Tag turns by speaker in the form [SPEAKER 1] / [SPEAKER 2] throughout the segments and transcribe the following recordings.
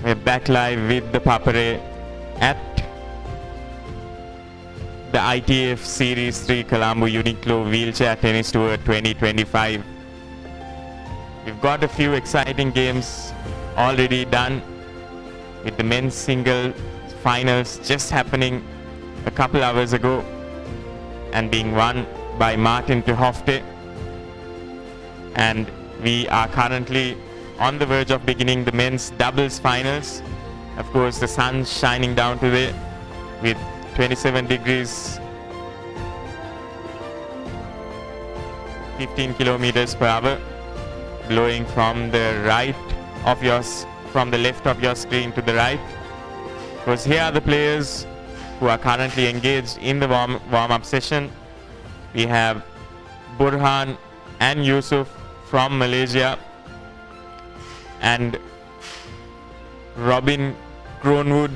[SPEAKER 1] We're back live with the Papare at the ITF Series 3 Colombo Uniqlo Wheelchair Tennis Tour 2025. We've got a few exciting games already done, with the men's single finals just happening a couple hours ago and being won by Martin Tehofte. And we are currently on the verge of beginning the men's doubles finals. Of course, the sun's shining down today with 27 degrees, 15 kilometers per hour, blowing from the right of from the left of your screen to the right. Because here are the players who are currently engaged in the warm-up session. We have Burhan and Yusuf from Malaysia, and Robin Kroonwood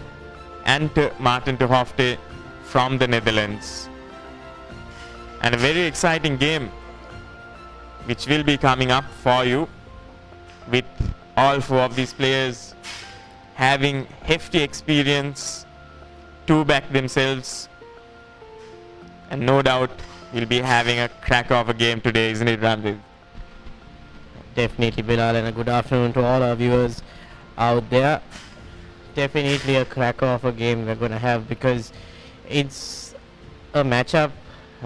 [SPEAKER 1] and Martin Tehofte from the Netherlands. And a very exciting game which will be coming up for you, with all four of these players having hefty experience to back themselves, and no doubt we'll be having a cracker of a game today, isn't it, Ramdev?
[SPEAKER 2] Definitely, Bilal, and a good afternoon to all our viewers out there. Definitely a cracker of a game we're going to have, because it's a matchup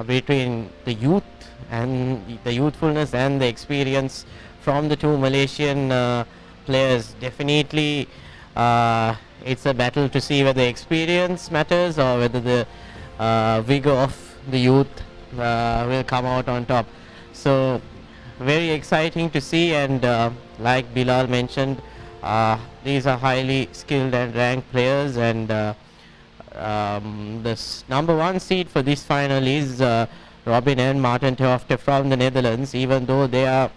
[SPEAKER 2] between the youth and the youthfulness and the experience from the two Malaysian players. Definitely it's a battle to see whether experience matters or whether the vigor of the youth will come out on top. So very exciting to see, and like Bilal mentioned, these are highly skilled and ranked players, and this number one seed for this final is Robin and Martin Tehofte from the Netherlands. Even though they are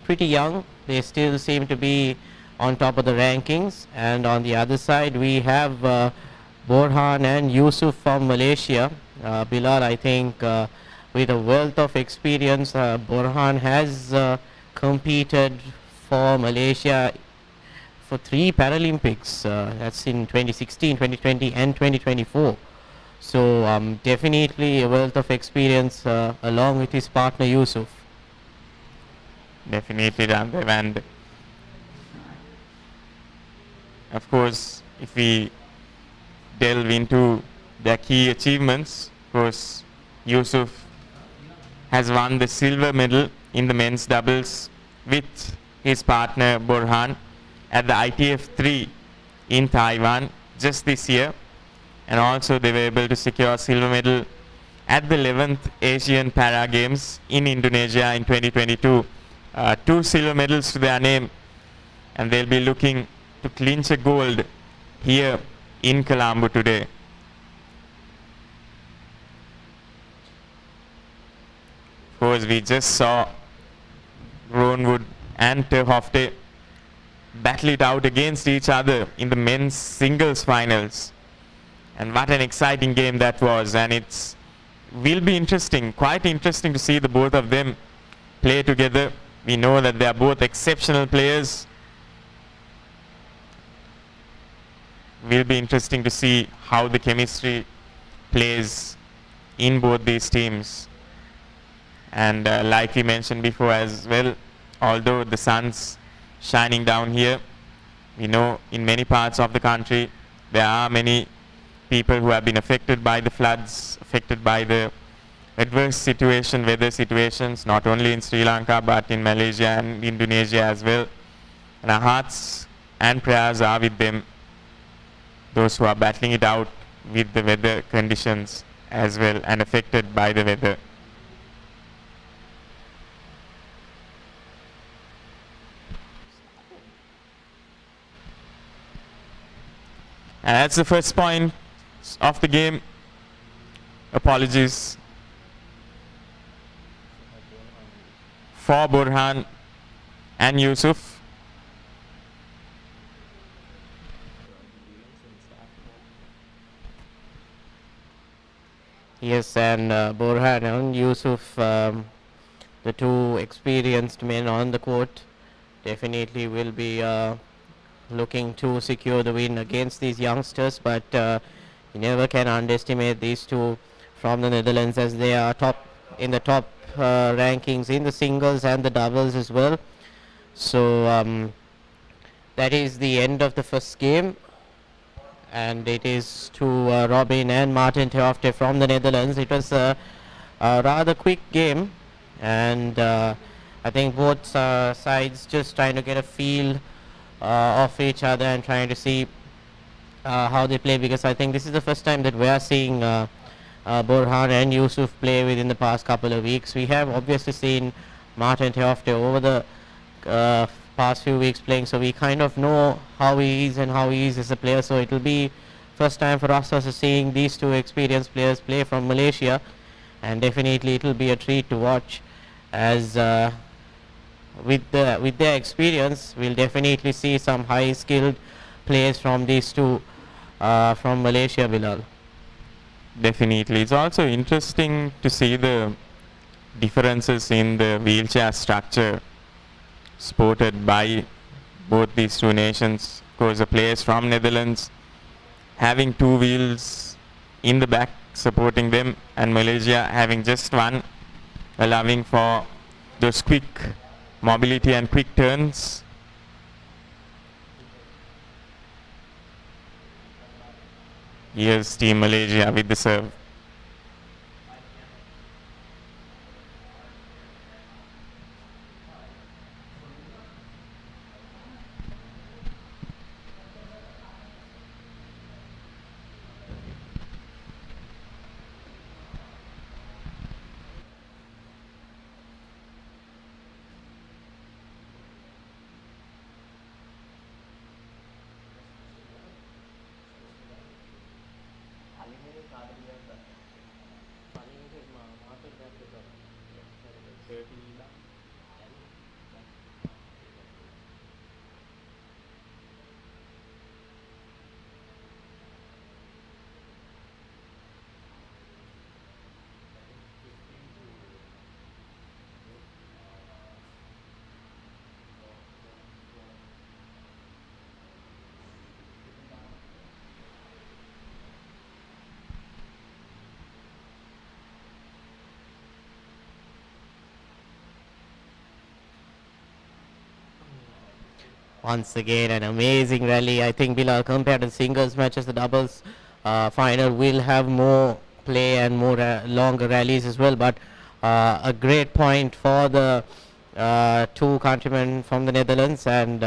[SPEAKER 2] pretty young, they still seem to be on top of the rankings. And on the other side we have Burhan and Yusuf from Malaysia. Bilal, I think with a wealth of experience, Burhan has competed for Malaysia for 3 Paralympics. That's in 2016, 2020 and 2024. So definitely a wealth of experience along with his partner Yusuf.
[SPEAKER 1] Definitely, Ramdev. And of course, if we delve into their key achievements, of course, Yusuf has won the silver medal in the men's doubles with his partner Burhan at the ITF 3 in Taiwan just this year, and also they were able to secure a silver medal at the 11th Asian Para Games in Indonesia in 2022. 2 silver medals to their name, and they'll be looking to clinch a gold here in Colombo today. Of course, we just saw Kroonwood and Tehofte battle it out against each other in the men's singles finals, and what an exciting game that was. And it's will be interesting, quite interesting to see the both of them play together. We know that they are both exceptional players. Will be interesting to see how the chemistry plays in both these teams. And like we mentioned before as well, although the sun's shining down here, we know in many parts of the country there are many people who have been affected by the floods, affected by the adverse weather situations, not only in Sri Lanka but in Malaysia and Indonesia as well. And our hearts and prayers are with them, those who are battling it out with the weather conditions as well and affected by the weather. And that's the first point of the game. Apologies for Burhan and Yusuf.
[SPEAKER 2] Yes, and Burhan and Yusuf, the two experienced men on the court, definitely will be looking to secure the win against these youngsters, but you never can underestimate these two from the Netherlands, as they are in the top rankings in the singles and the doubles as well. So that is the end of the first game, and it is to Robin and Martin Theofte from the Netherlands. It was a rather quick game, and I think both sides just trying to get a feel of each other and trying to see how they play, because I think this is the first time that we are seeing Borhan and Yusuf play within the past couple of weeks. We have obviously seen Martin Theofte over the past few weeks playing, so we kind of know how he is and how he is as a player. So it will be first time for us also seeing these two experienced players play from Malaysia, and definitely it will be a treat to watch, as with their experience we'll definitely see some high skilled players from these two from Malaysia, Bilal.
[SPEAKER 1] Definitely. It's also interesting to see the differences in the wheelchair structure sported by both these two nations. Of course, the players from Netherlands having two wheels in the back supporting them, and Malaysia having just one, allowing for those quick mobility and quick turns. Here's Team Malaysia with the serve.
[SPEAKER 2] Once again, an amazing rally. I think, Bilal, compared to singles matches, the doubles final will have more play and more longer rallies as well. But a great point for the two countrymen from the Netherlands, and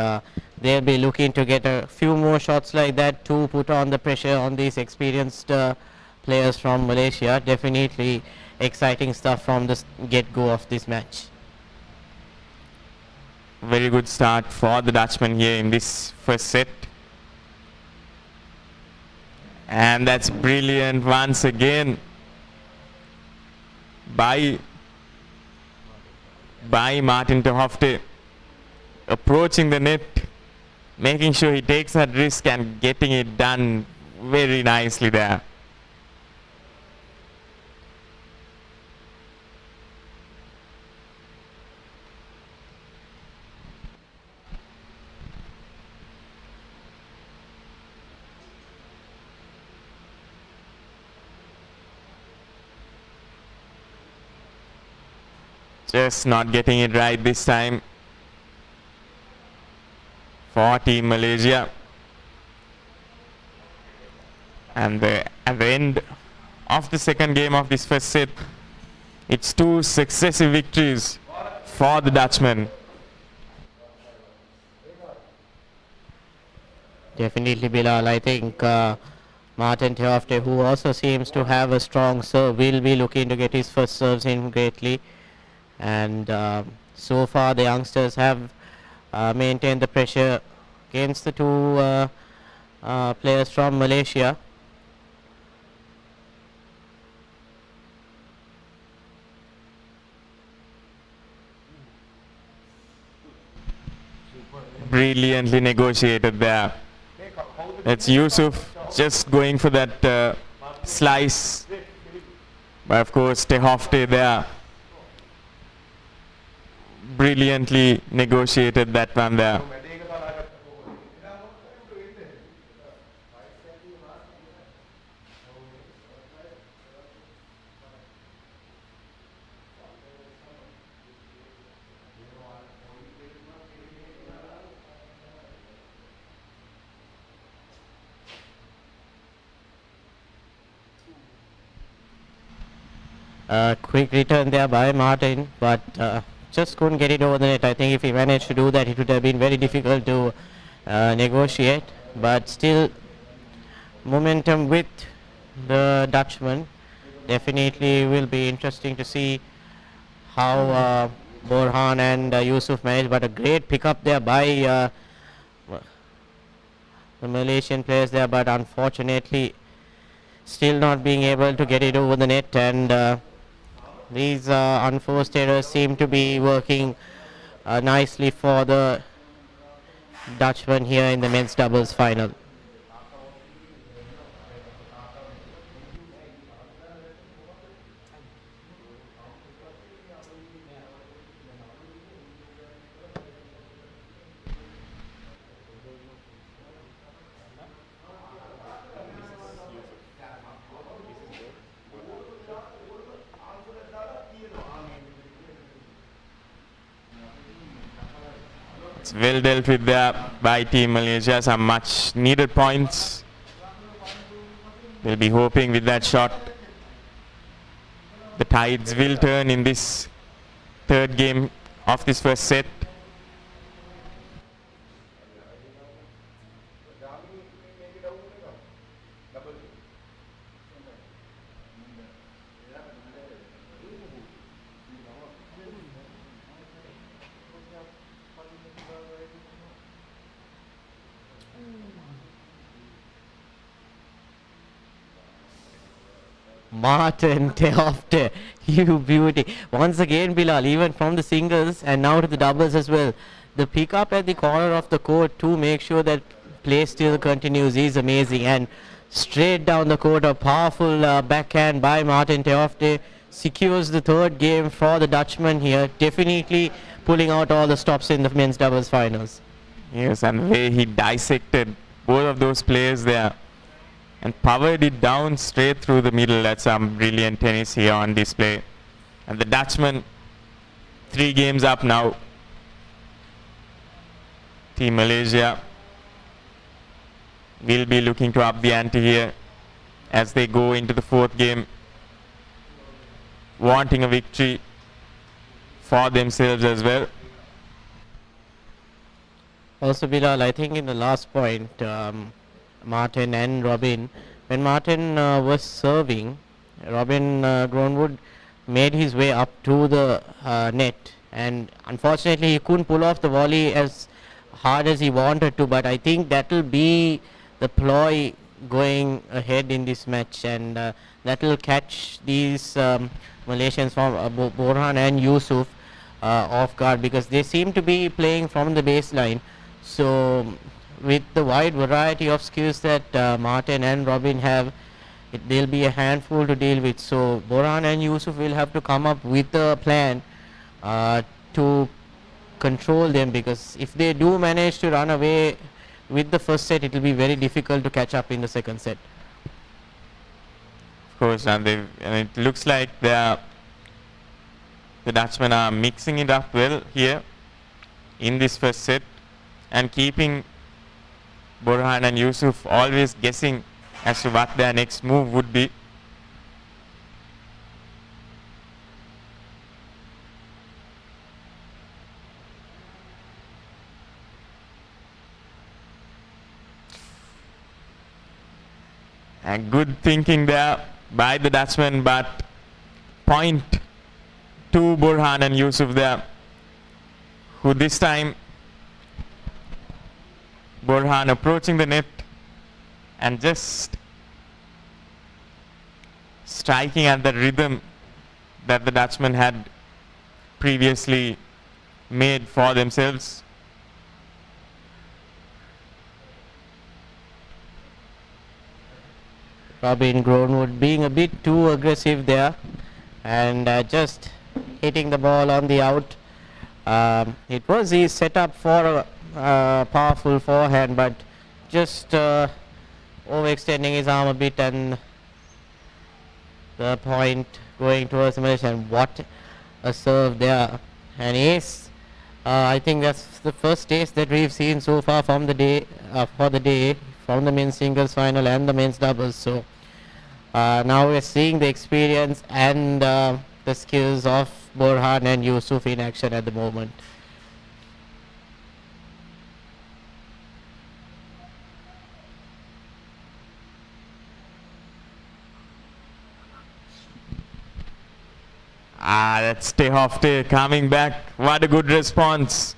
[SPEAKER 2] they'll be looking to get a few more shots like that to put on the pressure on these experienced players from Malaysia. Definitely exciting stuff from the get-go of this match.
[SPEAKER 1] Very good start for the Dutchman here in this first set. And that's brilliant once again by Martin Theofte, approaching the net, making sure he takes that risk and getting it done very nicely there. Just not getting it right this time for Team Malaysia. And at the end of the second game of this first set, it's two successive victories for the Dutchmen.
[SPEAKER 2] Definitely, Bilal. I think Martin Theofte, who also seems to have a strong serve, will be looking to get his first serves in greatly. And so far the youngsters have maintained the pressure against the two players from Malaysia.
[SPEAKER 1] Brilliantly negotiated there. It's Yusuf just going for that slice, but of course Theofte there brilliantly negotiated that one there.
[SPEAKER 2] Quick return there by Martin, but just couldn't get it over the net. I think if he managed to do that, it would have been very difficult to negotiate. But still, momentum with the Dutchman. Definitely will be interesting to see how Borhan and Yusuf managed, but a great pickup there by the Malaysian players there, but unfortunately still not being able to get it over the net, and these unforced errors seem to be working nicely for the Dutchman here in the men's doubles final.
[SPEAKER 1] It's well dealt with there by Team Malaysia. Some much needed points. They'll be hoping with that shot the tides will turn in this third game of this first set.
[SPEAKER 2] Martin Teofte, you beauty. Once again, Bilal, even from the singles and now to the doubles as well. The pick up at the corner of the court to make sure that play still continues is amazing. And straight down the court, a powerful backhand by Martin Teofte secures the third game for the Dutchman here. Definitely pulling out all the stops in the men's doubles finals.
[SPEAKER 1] Yes, and the way he dissected both of those players there and powered it down straight through the middle. That's some brilliant tennis here on display. And the Dutchman 3 games up now. Team Malaysia will be looking to up the ante here as they go into the 4th game, wanting a victory for themselves as well.
[SPEAKER 2] Also, Bilal, I think in the last point, Martin and Robin, when Martin was serving, Robin Groenwood made his way up to the net, and unfortunately he couldn't pull off the volley as hard as he wanted to, but I think that will be the ploy going ahead in this match, and that will catch these Malaysians from Borhan and Yusuf off guard, because they seem to be playing from the baseline. So with the wide variety of skills that Martin and Robin have, they'll be a handful to deal with. So Borhan and Yusuf will have to come up with a plan to control them, because if they do manage to run away with the first set, it will be very difficult to catch up in the second set.
[SPEAKER 1] Of course, and it looks like the Dutchmen are mixing it up well here in this first set and keeping Borhan and Yusuf always guessing as to what their next move would be. And good thinking there by the Dutchman, but point to Borhan and Yusuf there, who this time Borhan approaching the net and just striking at the rhythm that the Dutchman had previously made for themselves.
[SPEAKER 2] Robin Groenwood being a bit too aggressive there and just hitting the ball on the out. It was his setup for a powerful forehand, but just overextending his arm a bit, and the point going towards the Malaysia. And what a serve there, and ace. I think that's the first ace that we've seen so far from the day, from the men's singles final and the men's doubles. So Now we're seeing the experience and the skills of Borhan and Yusuf in action at the moment.
[SPEAKER 1] That's Tehofte coming back. What a good response.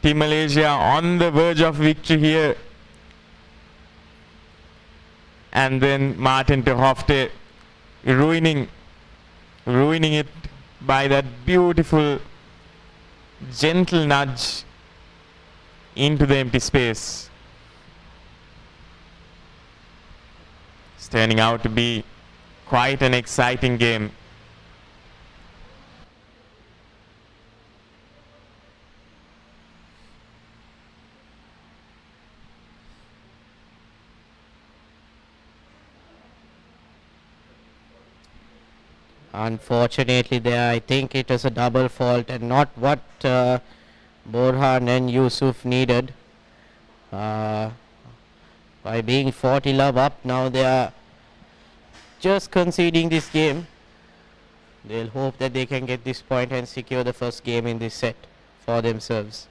[SPEAKER 1] Team Malaysia on the verge of victory here. And then Martin Tehofte ruining it by that beautiful gentle nudge into the empty space. It's turning out to be quite an exciting game.
[SPEAKER 2] Unfortunately there, I think it was a double fault and not what Borhan and Yusuf needed. By being 40 love up, now they are just conceding this game. They'll hope that they can get this point and secure the first game in this set for themselves.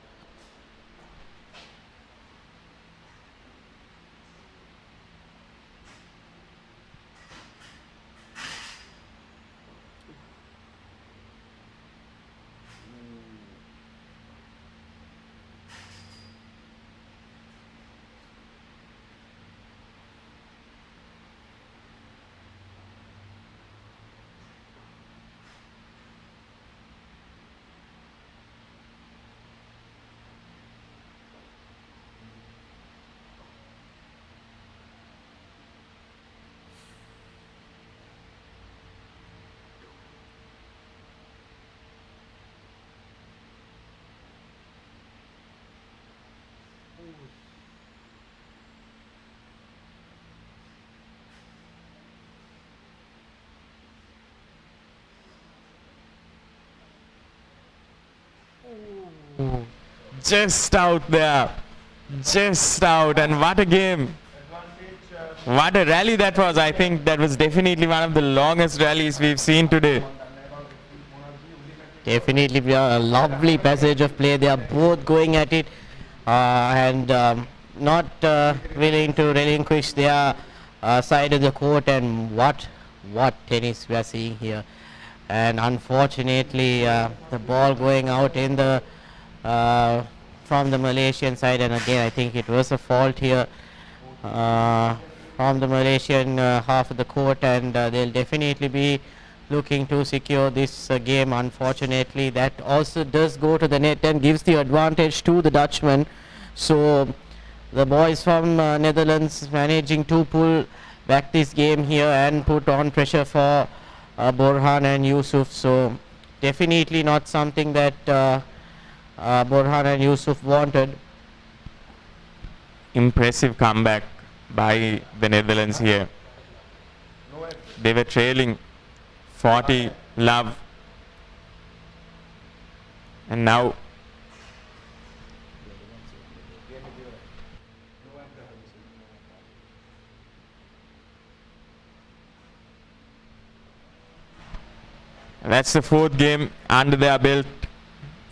[SPEAKER 1] Just out there. Just out. And what a game. What a rally that was. I think that was definitely one of the longest rallies we've seen today.
[SPEAKER 2] Definitely a lovely passage of play. They are both going at it and not willing to relinquish their side of the court. And what tennis we are seeing here. And unfortunately the ball going out in the from the Malaysian side, and again I think it was a fault here from the Malaysian half of the court, and they'll definitely be looking to secure this game. Unfortunately that also does go to the net and gives the advantage to the Dutchman. So the boys from Netherlands managing to pull back this game here and put on pressure for Borhan and Yusuf. So definitely not something that Borhan and Yusuf wanted.
[SPEAKER 1] Impressive comeback by the Netherlands here. They were trailing 40 love, and now that's the fourth game under their belt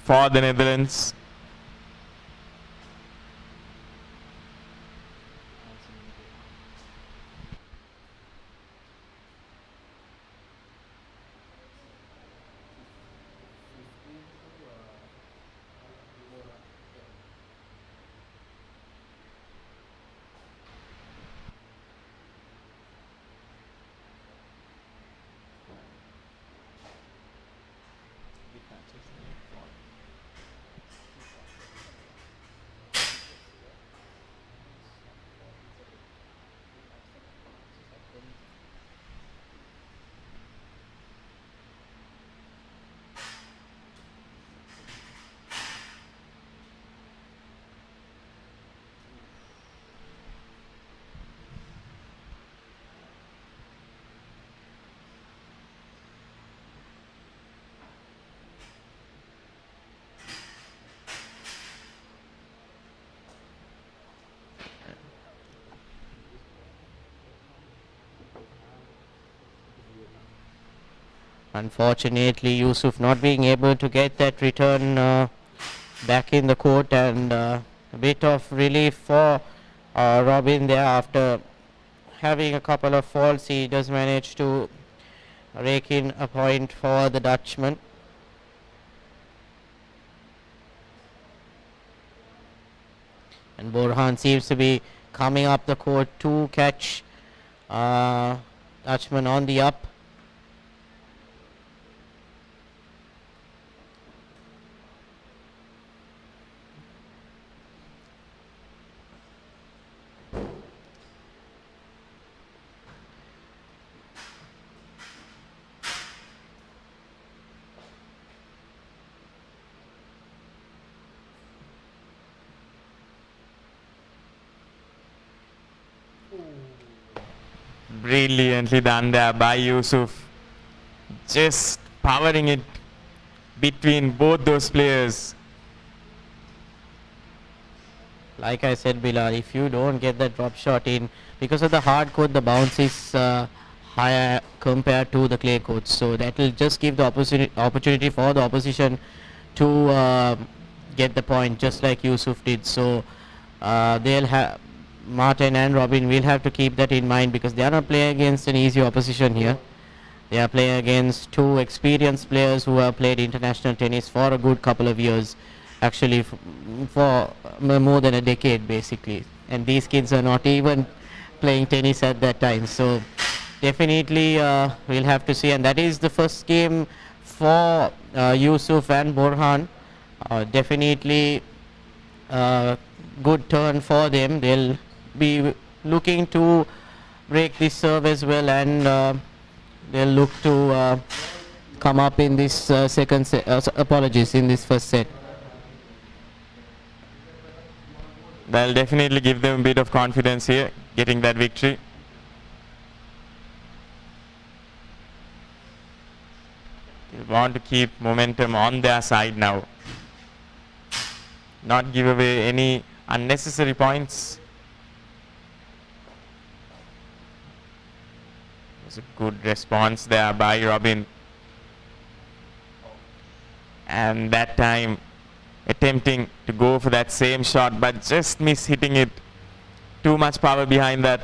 [SPEAKER 1] for the Netherlands.
[SPEAKER 2] Unfortunately, Yusuf not being able to get that return back in the court, and a bit of relief for Robin there. After having a couple of faults, he does manage to rake in a point for the Dutchman. And Borhan seems to be coming up the court to catch Dutchman on the up.
[SPEAKER 1] Brilliantly done there by Yusuf. Just powering it between both those players.
[SPEAKER 2] Like I said, Bilal, if you don't get that drop shot in, because of the hard court, the bounce is higher compared to the clay court. So that will just give the opportunity for the opposition to get the point, just like Yusuf did. So they'll have Martin and Robin will have to keep that in mind, because they are not playing against an easy opposition here. They are playing against two experienced players who have played international tennis for a good couple of years, actually for more than a decade basically, and these kids are not even playing tennis at that time. So definitely we'll have to see, and that is the first game for Yusuf and Borhan. Definitely good turn for them. They'll be looking to break this serve as well, and they'll look to come up in this second set, in this first set.
[SPEAKER 1] That'll definitely give them a bit of confidence here, getting that victory. They want to keep momentum on their side now. Not give away any unnecessary points. It was a good response there by Robin. And that time attempting to go for that same shot, but just miss hitting it. Too much power behind that.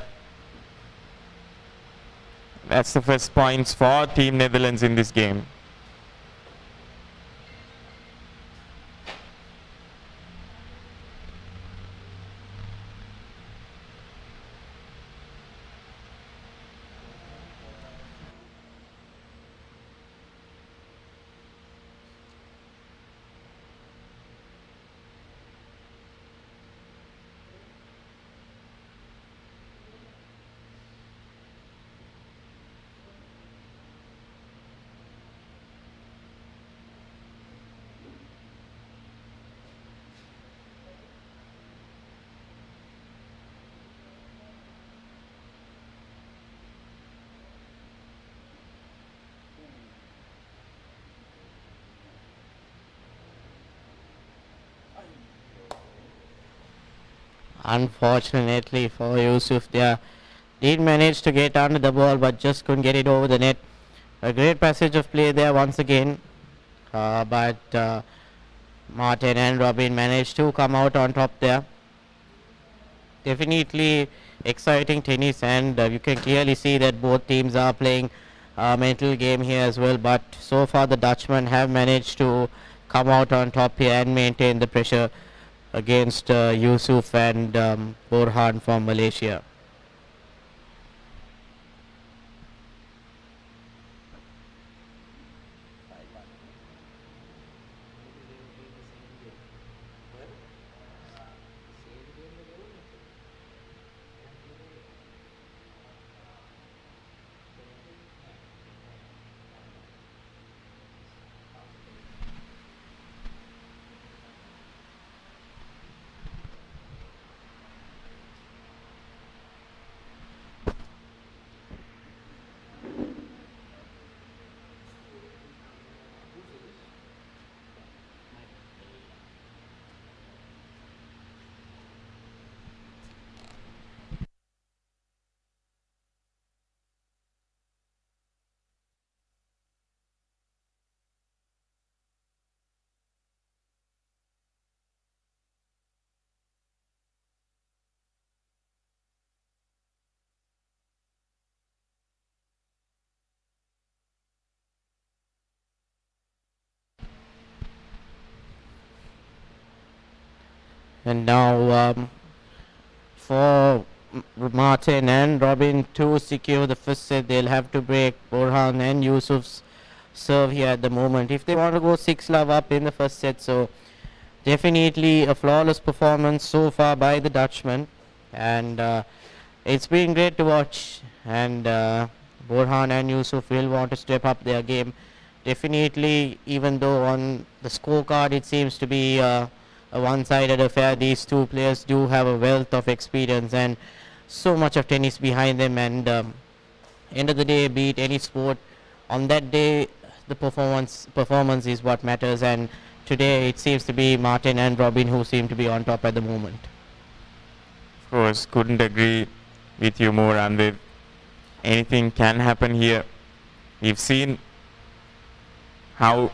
[SPEAKER 1] That's the first points for Team Netherlands in this game.
[SPEAKER 2] Unfortunately for Yusuf, they did manage to get under the ball, but just couldn't get it over the net. A great passage of play there once again, but Martin and Robin managed to come out on top there. Definitely exciting tennis, and you can clearly see that both teams are playing a mental game here as well, but so far the Dutchmen have managed to come out on top here and maintain the pressure against Yusuf and Borhan from Malaysia. And now for Martin and Robin to secure the first set, they'll have to break Borhan and Yusuf's serve here at the moment if they want to go 6-love up in the first set. So definitely a flawless performance so far by the Dutchman, and it's been great to watch, and Borhan and Yusuf will want to step up their game. Definitely, even though on the scorecard it seems to be a one-sided affair, these two players do have a wealth of experience and so much of tennis behind them, and end of the day, be it any sport, on that day the performance is what matters, and today it seems to be Martin and Robin who seem to be on top at the moment.
[SPEAKER 1] Of course, couldn't agree with you more, Amdev. Anything can happen here. We've seen how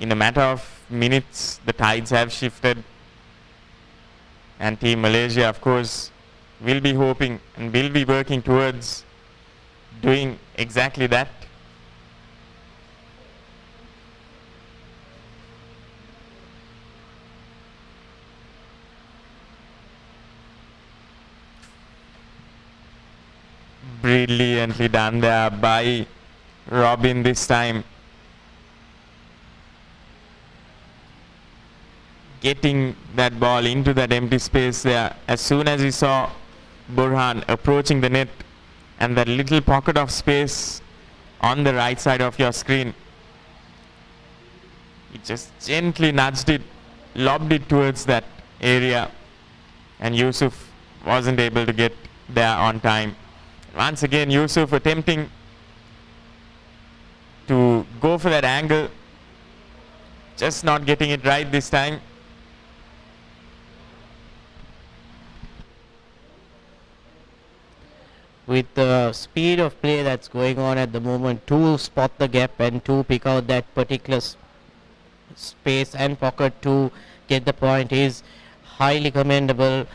[SPEAKER 1] in a matter of minutes the tides have shifted, and Team Malaysia, of course, will be hoping and will be working towards doing exactly that. Brilliantly done there by Robin this time. Getting that ball into that empty space there. As soon as he saw Borhan approaching the net and that little pocket of space on the right side of your screen, he just gently nudged it, lobbed it towards that area, and Yusuf wasn't able to get there on time. Once again, Yusuf attempting to go for that angle, just not getting it right this time.
[SPEAKER 2] With the speed of play that's going on at the moment, to spot the gap and to pick out that particular space and pocket to get the point is highly commendable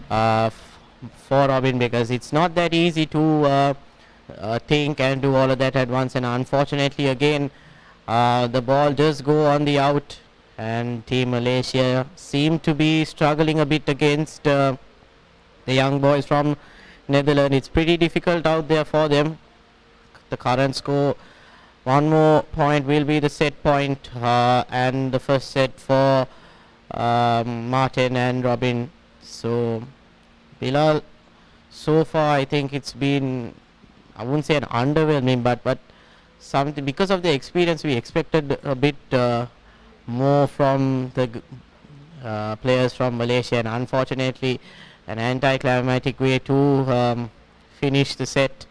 [SPEAKER 2] for Robin, because it's not that easy to think and do all of that at once, and unfortunately again the ball does go on the out, and Team Malaysia seem to be struggling a bit against the young boys from Netherlands. It's pretty difficult out there for them. The current score, one more point will be the set point, and the first set for Martin and Robin. So Bilal, so far I think it's been, I wouldn't say an underwhelming, but something, because of the experience we expected a bit more from the players from Malaysia, and unfortunately an anticlimactic way to finish the set.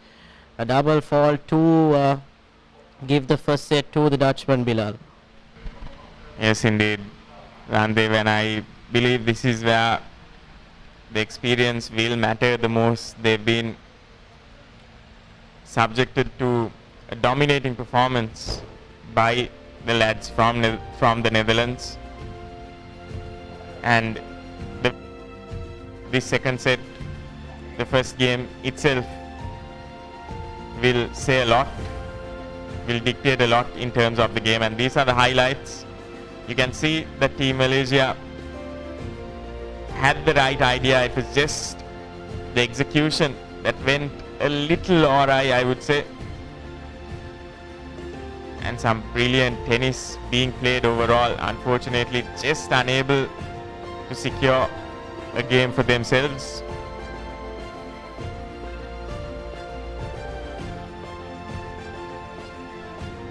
[SPEAKER 2] A double fault to give the first set to the Dutchman, Bilal.
[SPEAKER 1] Yes, indeed, Ramdev, and I believe this is where the experience will matter the most. They've been subjected to a dominating performance by the lads from the Netherlands, and this second set, the first game itself, will say a lot, will dictate a lot in terms of the game, and these are the highlights. You can see that Team Malaysia had the right idea. It was just the execution that went a little awry, I would say, and some brilliant tennis being played overall. Unfortunately, just unable to secure a game for themselves.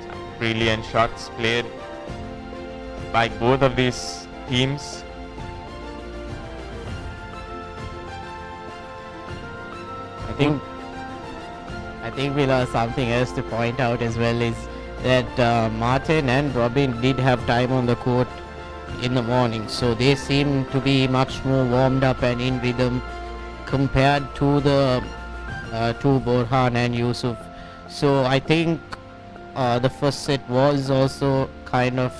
[SPEAKER 1] Some brilliant shots played by both of these teams.
[SPEAKER 2] I think we'll have something else to point out as well, is that Martin and Robin did have time on the court in the morning, so they seem to be much more warmed up and in rhythm compared to the to Borhan and Yusuf. So I think the first set was also kind of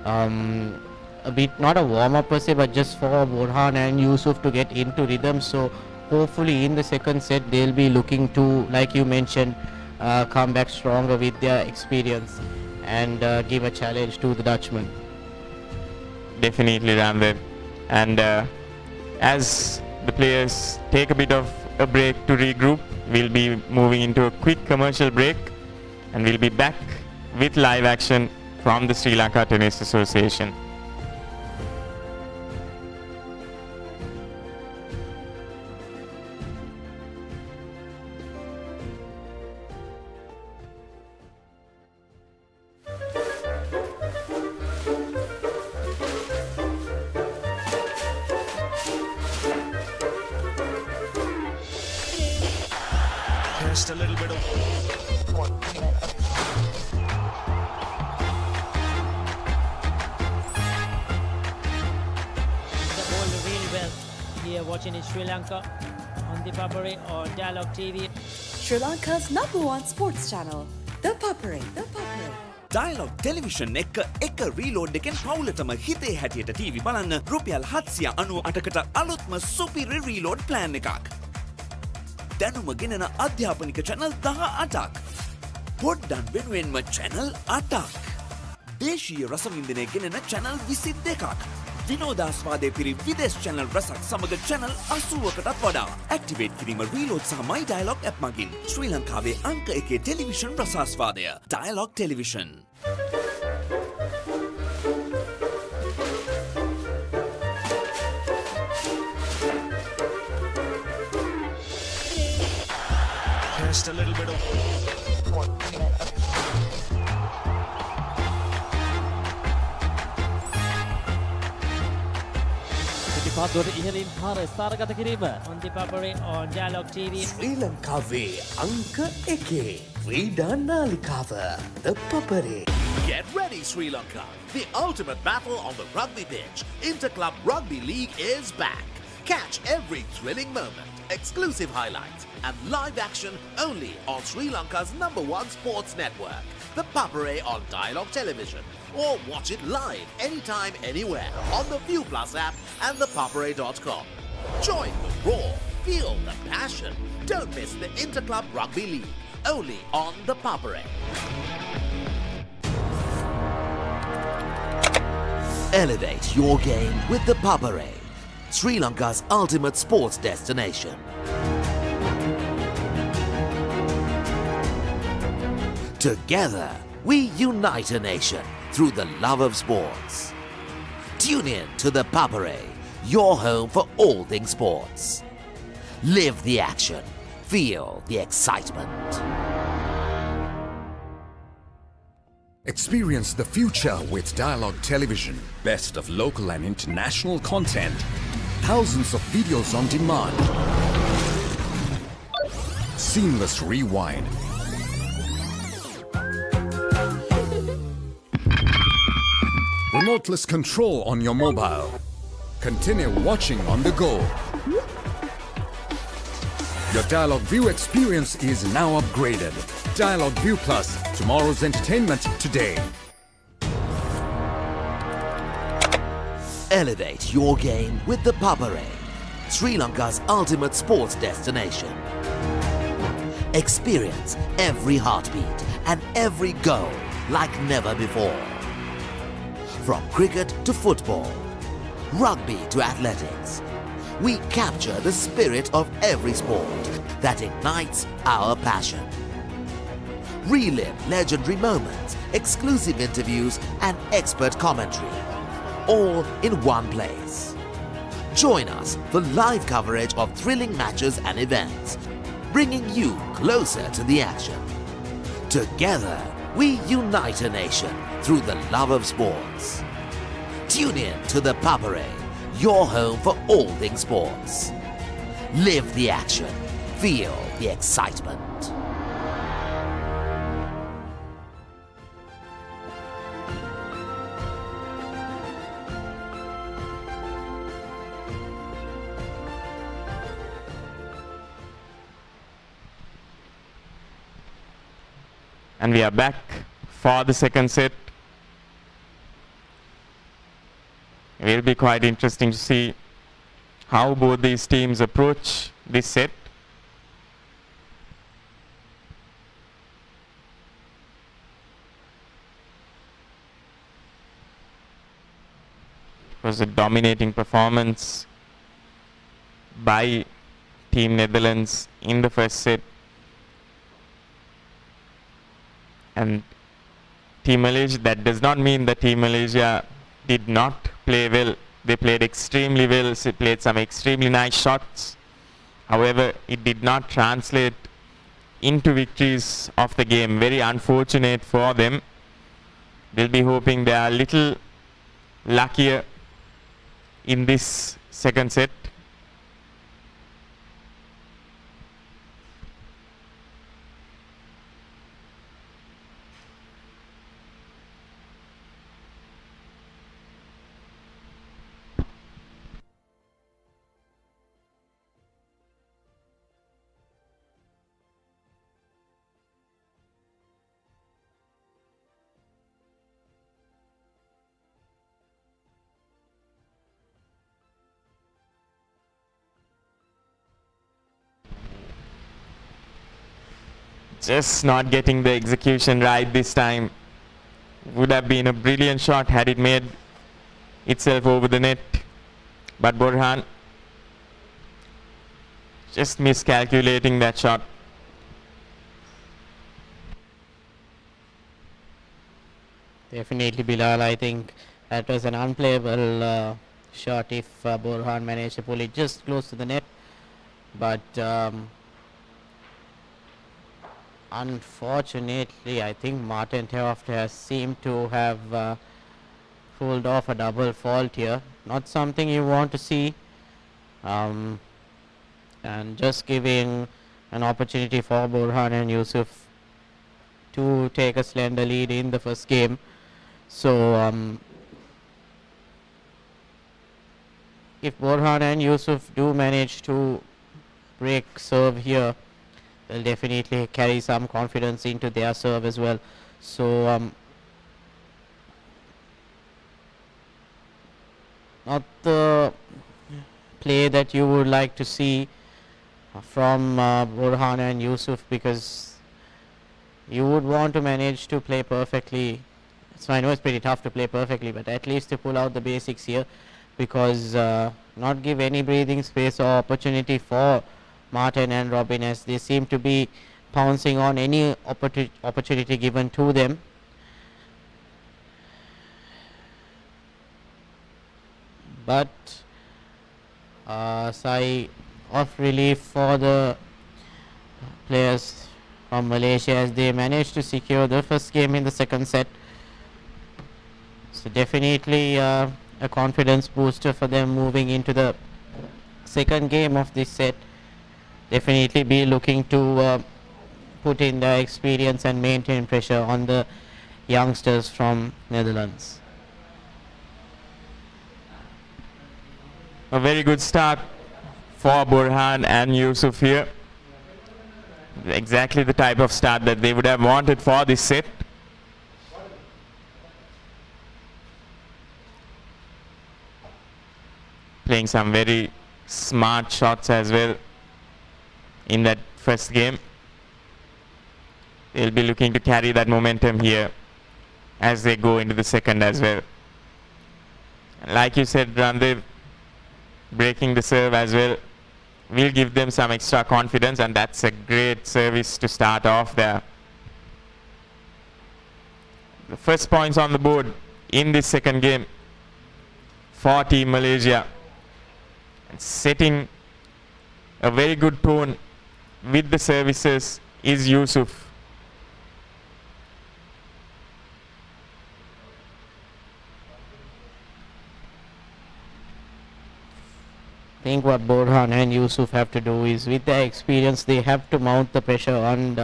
[SPEAKER 2] a bit, not a warm-up per se, but just for Borhan and Yusuf to get into rhythm. So hopefully in the second set they'll be looking to, like you mentioned, come back stronger with their experience and give a challenge to the Dutchman.
[SPEAKER 1] Definitely, Ramdev. And as the players take a bit of a break to regroup, we'll be moving into a quick commercial break, and we'll be back with live action from the Sri Lanka Tennis Association.
[SPEAKER 3] Just a little bit of
[SPEAKER 4] the ball really well here watching in Sri Lanka on the Papare or Dialog TV.
[SPEAKER 5] Sri Lanka's #1 sports channel, ThePapare.
[SPEAKER 3] Dialog Television එක reload එකෙන් පවුලටම හිතේ හැටියට TV බලන්න රුපියල් 798කට අලුත්ම සුපිරි reload plan එකක්. දැනුම ගෙනෙන අධ්‍යාපනික channel 18ක්. පොඩ්ඩන් වෙනුවෙන්ම channel 8ක්. දේශීය රසවින්දනය ගෙනෙන channel 22ක්. විනෝදාස්වාදය පිරි විදේශ channel රසක් සමග channel 80කටත් වඩා. ඇක්ටිවේට් කිරීම reload සහ my dialog app මගින් ශ්‍රී ලංකාවේ අංක 1 ටෙලිවිෂන් රසාස්වාදය. Dialog Television. Just a little bit of
[SPEAKER 4] පිටිපත්වල ඉහළින් පාර ස්ථානගත කිරීම on the Papare on Dialog TV.
[SPEAKER 6] ශ්‍රී ලංකාවේ අංක 1 ක්‍රීඩා නාලිකාව ThePapare.
[SPEAKER 7] Get ready, Sri Lanka! The ultimate battle on the rugby pitch. Interclub Rugby League is back. Catch every thrilling moment, exclusive highlights, and live action only on Sri Lanka's #1 sports network, the Papare on Dialog Television, or watch it live anytime, anywhere on the ViU Plus app and thepapare.com. Join the roar, feel the passion. Don't miss the Interclub Rugby League, only on the Papare. Elevate your game with the Papare, Sri Lanka's ultimate sports destination. Together, we unite a nation through the love of sports. Tune in to the Papare, your home for all things sports. Live the action, feel the excitement.
[SPEAKER 8] Experience the future with Dialog Television. Best of local and international content. Thousands of videos on demand. Seamless rewind. Remoteless control on your mobile. Continue watching on the go. Your Dialog ViU experience is now upgraded. Dialog ViU Plus, tomorrow's entertainment today.
[SPEAKER 7] Elevate your game with the Papare, Sri Lanka's ultimate sports destination. Experience every heartbeat and every goal like never before. From cricket to football, rugby to athletics, we capture the spirit of every sport that ignites our passion. Relive legendary moments, exclusive interviews, and expert commentary, all in one place. Join us for live coverage of thrilling matches and events, bringing you closer to the action. Together, we unite a nation through the love of sports. Tune in to the Papare, your home for all things sports. Live the action, feel the excitement.
[SPEAKER 1] And we are back for the second set. It will be quite interesting to see how both these teams approach this set. was a dominating performance by Team Netherlands in the first set. And Team Malaysia, that does not mean that Team Malaysia did not play well. They played extremely well, they played some extremely nice shots. However, it did not translate into victories of the game. Very unfortunate for them. We'll be hoping they are a little luckier in this second set. Just not getting the execution right this time. Would have been a brilliant shot had it made itself over the net. But Borhan just miscalculating that shot.
[SPEAKER 2] Definitely, Bilal. I think that was an unplayable shot if Borhan managed to pull it just close to the net. But unfortunately, I think Martin Theoft has seemed to have pulled off a double fault here. Not something you want to see. And just giving an opportunity for Borhan and Yusuf to take a slender lead in the first game. So if Borhan and Yusuf do manage to break serve here, they'll definitely carry some confidence into their serve as well. So not the play that you would like to see from Borhan and Yusuf, because you would want to manage to play perfectly. So I know it's pretty tough to play perfectly, but at least to pull out the basics here, because not give any breathing space or opportunity for Martin and Robin, as they seem to be pouncing on any opportunity given to them. But sigh of relief for the players from Malaysia as they managed to secure the first game in the second set. So definitely a confidence booster for them moving into the second game of this set. Definitely be looking to put in the experience and maintain pressure on the youngsters from Netherlands.
[SPEAKER 1] A very good start for Borhan and Yusuf here. Exactly the type of start that they would have wanted for this set. Playing some very smart shots as well in that first game. They'll be looking to carry that momentum here as they go into the second as well. Like you said, Randev, breaking the serve as well will give them some extra confidence, and that's a great service to start off there. The first points on the board in this second game for Team Malaysia, and setting a very good tone with the services is Yusuf.
[SPEAKER 2] I think what Borhan and Yusuf have to do is, with their experience, they have to mount the pressure on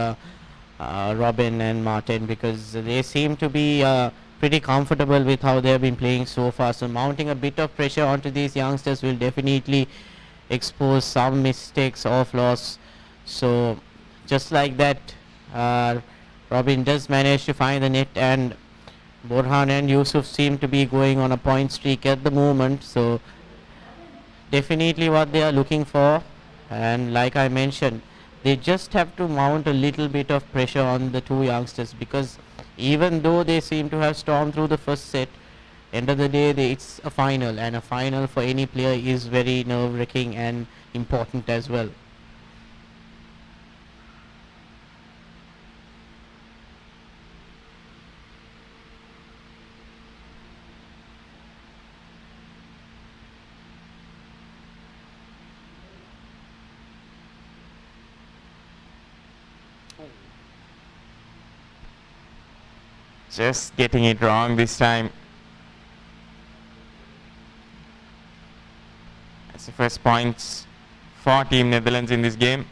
[SPEAKER 2] Robin and Martin, because they seem to be pretty comfortable with how they have been playing so far. So mounting a bit of pressure onto these youngsters will definitely expose some mistakes or flaws. So just like that, Robin does manage to find the net, and Borhan and Yusuf seem to be going on a point streak at the moment. So definitely what they are looking for, and like I mentioned, they just have to mount a little bit of pressure on the two youngsters, because even though they seem to have stormed through the first set, End of the day, it's a final, and a final for any player is very nerve-wracking and important as well.
[SPEAKER 1] Just getting it wrong this time. That's the first points for Team Netherlands in this game.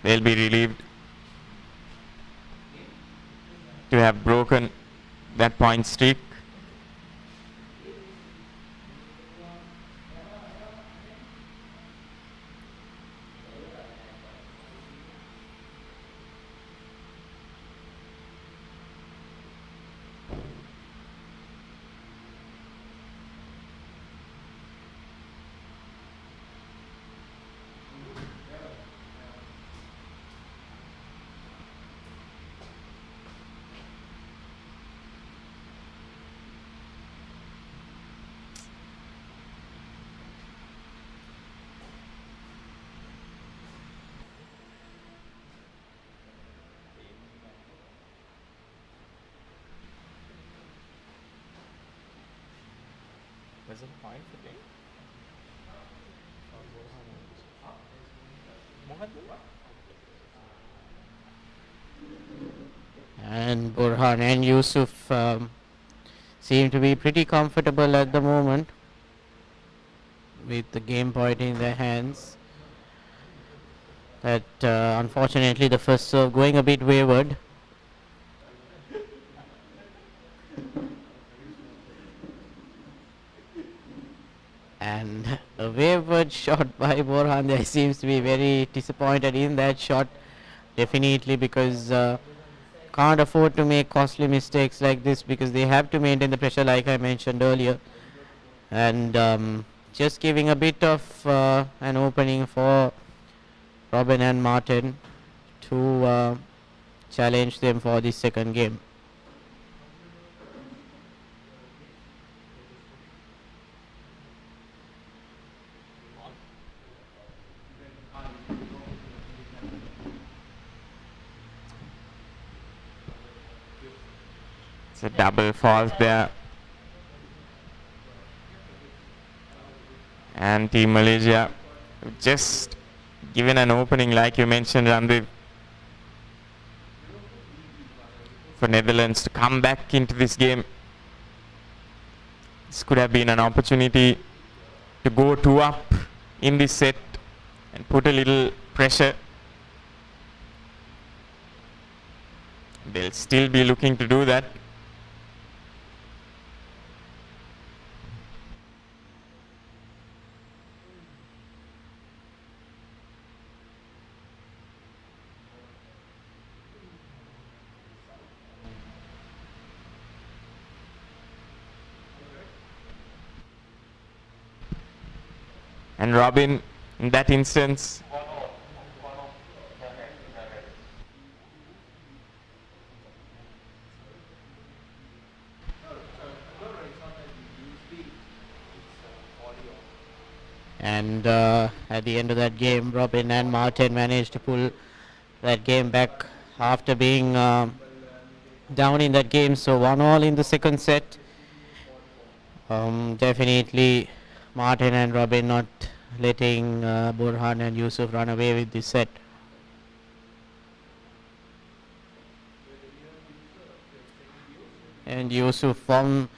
[SPEAKER 1] They'll be relieved to have broken that point streak. Was it a point for them?
[SPEAKER 2] And Burhan and Yusuf seem to be pretty comfortable at the moment with the game point in their hands. That unfortunately the first serve going a bit wayward. And a wayward shot by Burhan. They seems to be very disappointed in that shot, definitely, because can't afford to make costly mistakes like this, because they have to maintain the pressure like I mentioned earlier. And just giving a bit of an opening for Robin and Martin to challenge them for the second game.
[SPEAKER 1] It's a double fault there. And Team Malaysia just given an opening, like you mentioned, Randeep, for Netherlands to come back into this game. This could have been an opportunity to go 2 up in this set and put a little pressure. They'll still be looking to do that. And Robin, in that instance,
[SPEAKER 2] and at the end of that game, Robin and Martin managed to pull that game back after being down in that game. So 1-1 in the second set. Definitely Martin and Robin not letting Burhan and Yusuf run away with this set. And Yusuf from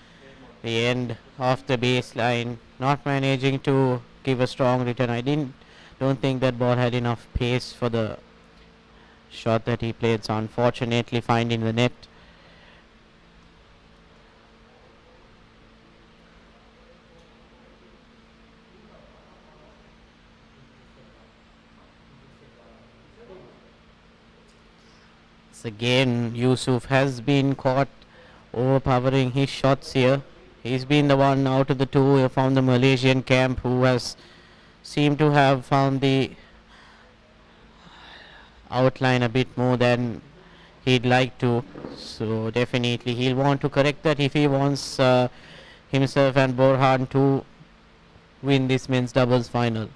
[SPEAKER 2] the end of the baseline, not managing to give a strong return. I don't think that ball had enough pace for the shot that he played, so unfortunately finding the net. So again, Yusuf has been caught overpowering his shots here. He's been the one out of the two from the Malaysian camp who has seemed to have found the outline a bit more than he'd like to. So definitely he'll want to correct that if he wants himself and Borhan to win this men's doubles final.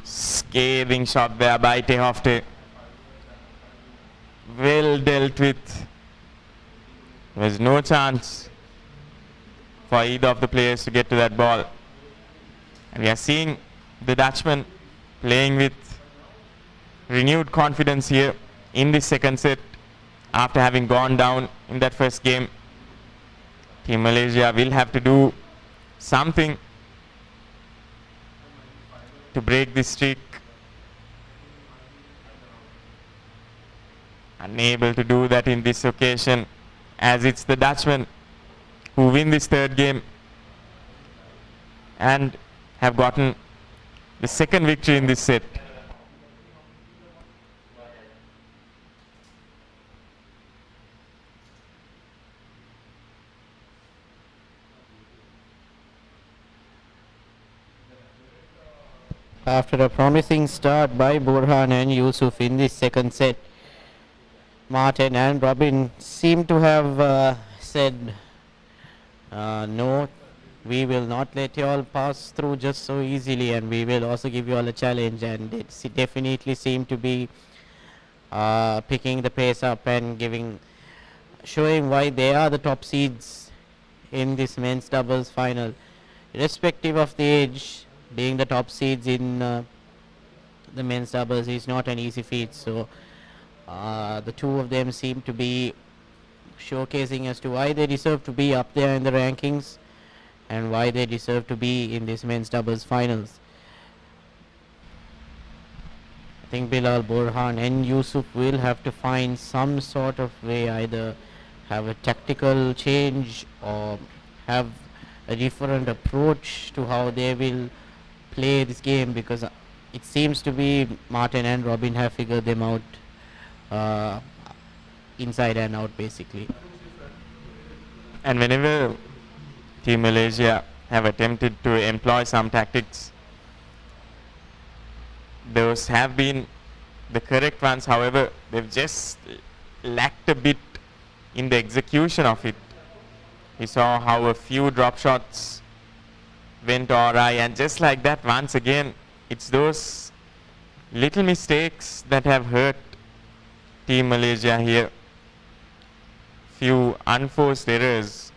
[SPEAKER 1] Scathing shot there by Tehofte. Well dealt with. There was no chance for either of the players to get to that ball. And we are seeing the Dutchman playing with renewed confidence here in this second set after having gone down in that first game. Team Malaysia will have to do something to break this streak. Unable to do that in this occasion, as it's the Dutchmen who win this third game and have gotten the second victory in this set.
[SPEAKER 2] After a promising start by Borhan and Yusuf in this second set, Martin and Robin seem to have said, no, we will not let you all pass through just so easily, and we will also give you all a challenge. And they definitely seem to be picking the pace up and showing why they are the top seeds in this men's doubles final. Irrespective of the age, being the top seeds in the men's doubles is not an easy feat. So the two of them seem to be showcasing as to why they deserve to be up there in the rankings and why they deserve to be in this men's doubles finals. I think Bilal, Borhan and Yusuf will have to find some sort of way, either have a tactical change or have a different approach to how they will play this game, because it seems to be Martin and Robin have figured them out inside and out basically.
[SPEAKER 1] And whenever Team Malaysia have attempted to employ some tactics, those have been the correct ones. However, they've just lacked a bit in the execution of it. We saw how a few drop shots went awry, and just like that, once again, it's those little mistakes that have hurt Team Malaysia here. Few unforced errors.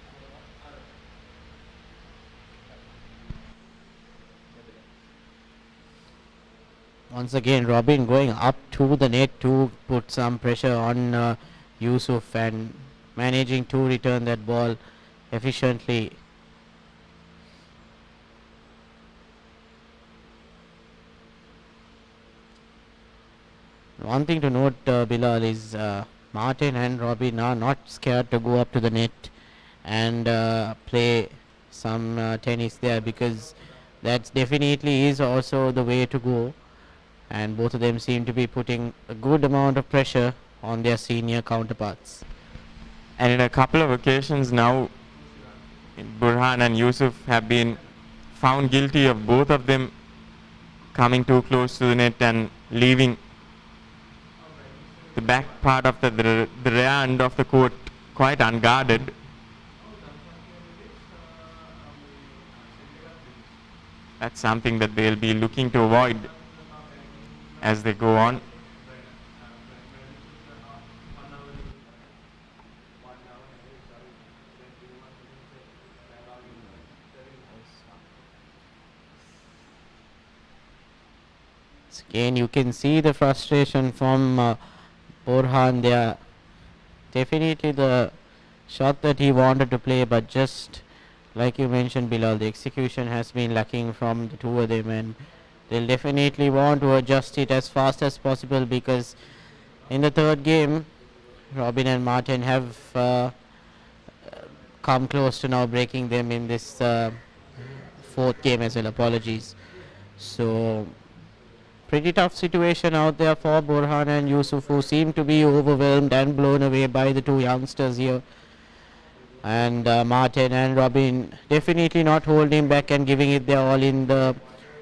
[SPEAKER 2] Once again, Robin going up to the net to put some pressure on Yusuf and managing to return that ball efficiently. One thing to note, Bilal, is Martin and Robin are not scared to go up to the net and play some tennis there, because that definitely is also the way to go, and both of them seem to be putting a good amount of pressure on their senior counterparts.
[SPEAKER 1] And in a couple of occasions now, Burhan and Yusuf have been found guilty of both of them coming too close to the net and leaving the back part of the rear end of the court quite unguarded. That's something that they'll be looking to avoid as they go on.
[SPEAKER 2] Again, you can see the frustration from Borhan there. Definitely the shot that he wanted to play, but just like you mentioned, Bilal, the execution has been lacking from the two of them, and they'll definitely want to adjust it as fast as possible, because in the third game, Robin and Martin have come close to now breaking them in this fourth game as well. Apologies. So pretty tough situation out there for Borhan and Yusuf, who seem to be overwhelmed and blown away by the two youngsters here. And Martin and Robin definitely not holding back and giving it their all in the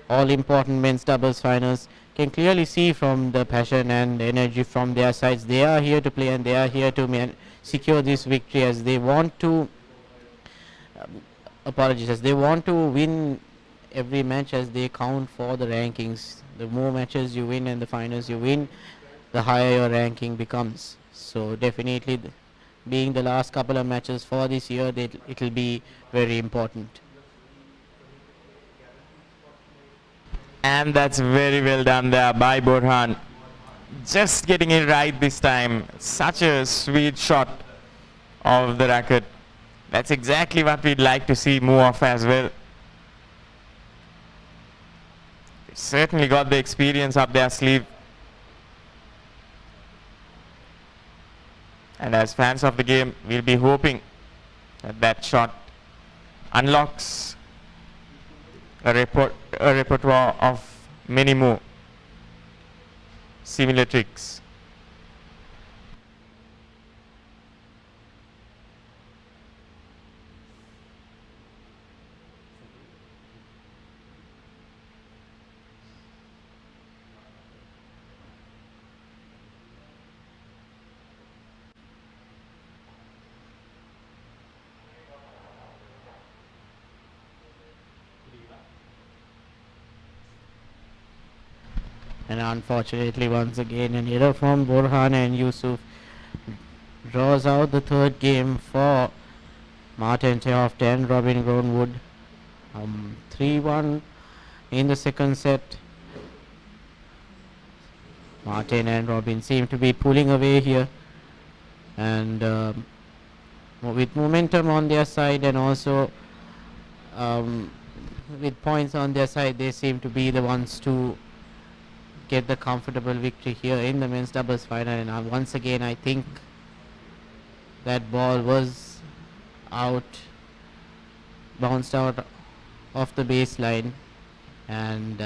[SPEAKER 2] all-important men's doubles finals. Can clearly see from the passion and energy from their sides. They are here to play and they are here to secure this victory, as they want to as they want to win every match, as they count for the rankings. The more matches you win and the finals you win, the higher your ranking becomes. So definitely being the last couple of matches for this year, it will be very important.
[SPEAKER 1] And that's very well done there by Borhan. Just getting it right this time. Such a sweet shot of the racket. That's exactly what we'd like to see more of as well. Certainly got the experience up their sleeve. And as fans of the game, we'll be hoping that that shot unlocks a repertoire of many more similar tricks.
[SPEAKER 2] And unfortunately, once again, an error from Borhan, and Yusuf draws out the third game for Martin Tehoft and Robin Grownwood. 3-1 in the second set. Martin and Robin seem to be pulling away here, and with momentum on their side, and also with points on their side, they seem to be the ones to get the comfortable victory here in the men's doubles final. And once again, I think that ball was bounced out of the baseline, and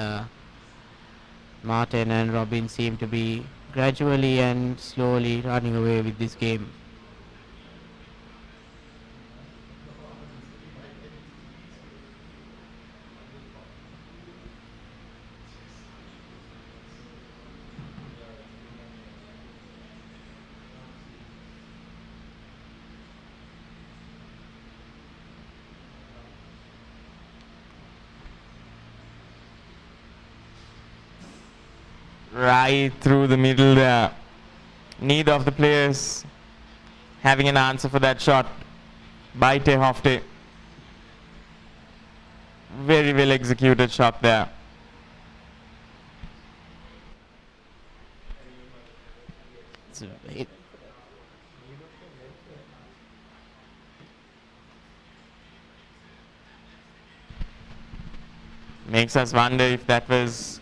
[SPEAKER 2] Martin and Robin seem to be gradually and slowly running away with this game.
[SPEAKER 1] Right through the middle there. Neither of the players having an answer for that shot by Tehofte. Very well executed shot there. Makes us wonder if that was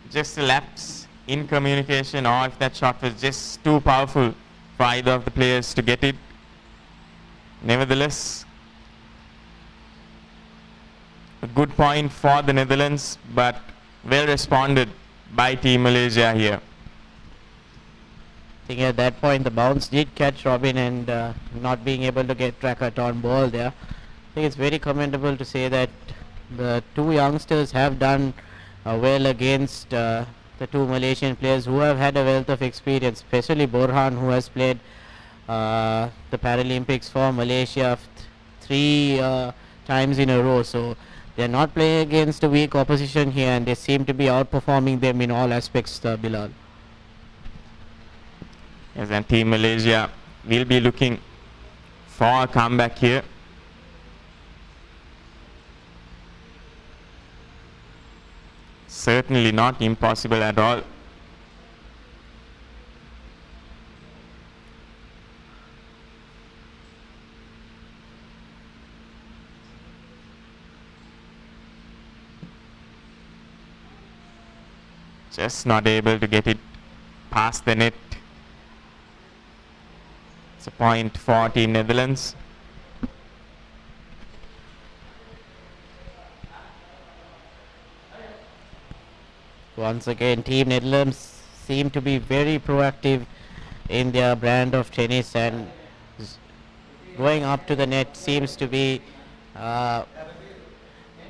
[SPEAKER 1] just a lapse in communication, or if that shot was just too powerful for either of the players to get it. Nevertheless, a good point for the Netherlands, but well responded by Team Malaysia here.
[SPEAKER 2] I think at that point the bounce did catch Robin, and not being able to get Trackert on ball there. I think it's very commendable to say that the two youngsters have done well against the two Malaysian players who have had a wealth of experience, especially Borhan, who has played the Paralympics for Malaysia 3 times in a row. So they're not playing against a weak opposition here, and they seem to be outperforming them in all aspects, Bilal.
[SPEAKER 1] Yes, and Team Malaysia will be looking for a comeback here. Certainly not impossible at all. Just not able to get it past the net. It's a point for Team Netherlands.
[SPEAKER 2] Once again, Team Netherlands seem to be very proactive in their brand of tennis, and going up to the net seems to be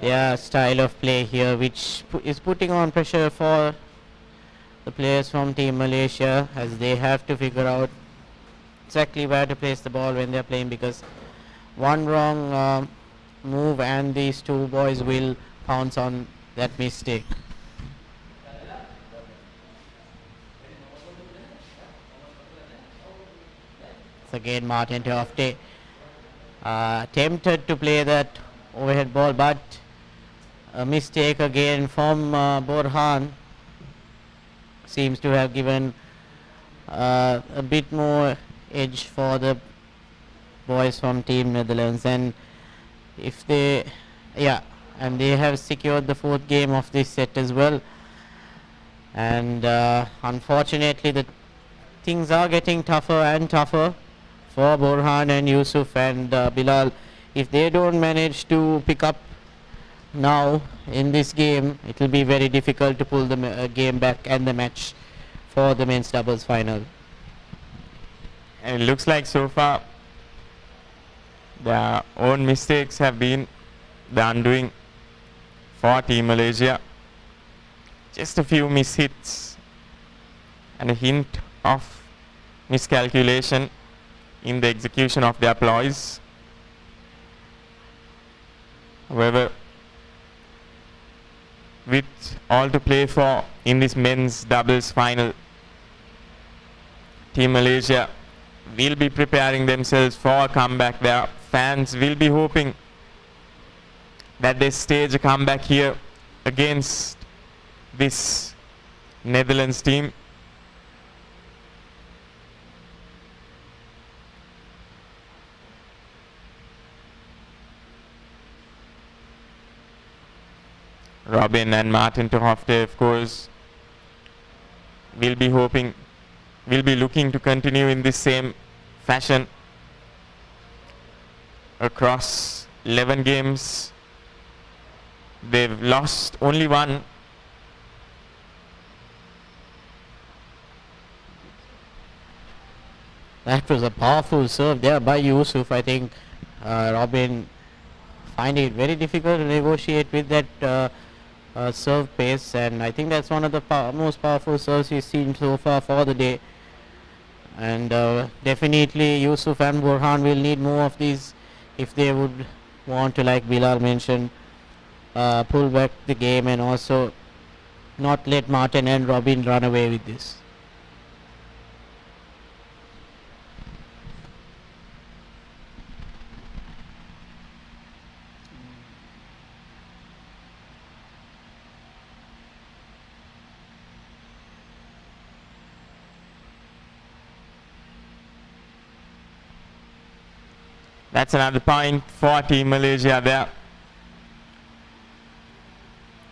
[SPEAKER 2] their style of play here, which is putting on pressure for the players from Team Malaysia, as they have to figure out exactly where to place the ball when they're playing, because one wrong move and these two boys will pounce on that mistake. Again, Martin Tofte attempted to play that overhead ball, but a mistake again from Borhan seems to have given a bit more edge for the boys from Team Netherlands, and if they and they have secured the fourth game of this set as well. And unfortunately the things are getting tougher and tougher for Borhan and Yusuf and Bilal. If they don't manage to pick up now in this game, it will be very difficult to pull the game back and the match for the men's doubles final.
[SPEAKER 1] And it looks like so far their own mistakes have been the undoing for Team Malaysia. Just a few mishits and a hint of miscalculation in the execution of their ploys. However, with all to play for in this men's doubles final, Team Malaysia will be preparing themselves for a comeback. Their fans will be hoping that they stage a comeback here against this Netherlands team. Robin and Martin Terhofte, of course, will be looking to continue in this same fashion across 11 games. They've lost only one.
[SPEAKER 2] That was a powerful serve there by Yusuf. I think Robin finding it very difficult to negotiate with that serve pace, and I think that's one of the most powerful serves we've seen so far for the day. And definitely Yusuf and Borhan will need more of these if they would want to, like Bilal mentioned, pull back the game and also not let Martin and Robin run away with this.
[SPEAKER 1] That's another point for Team Malaysia there.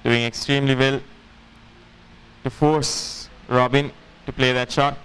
[SPEAKER 1] Doing extremely well to force Robin to play that shot.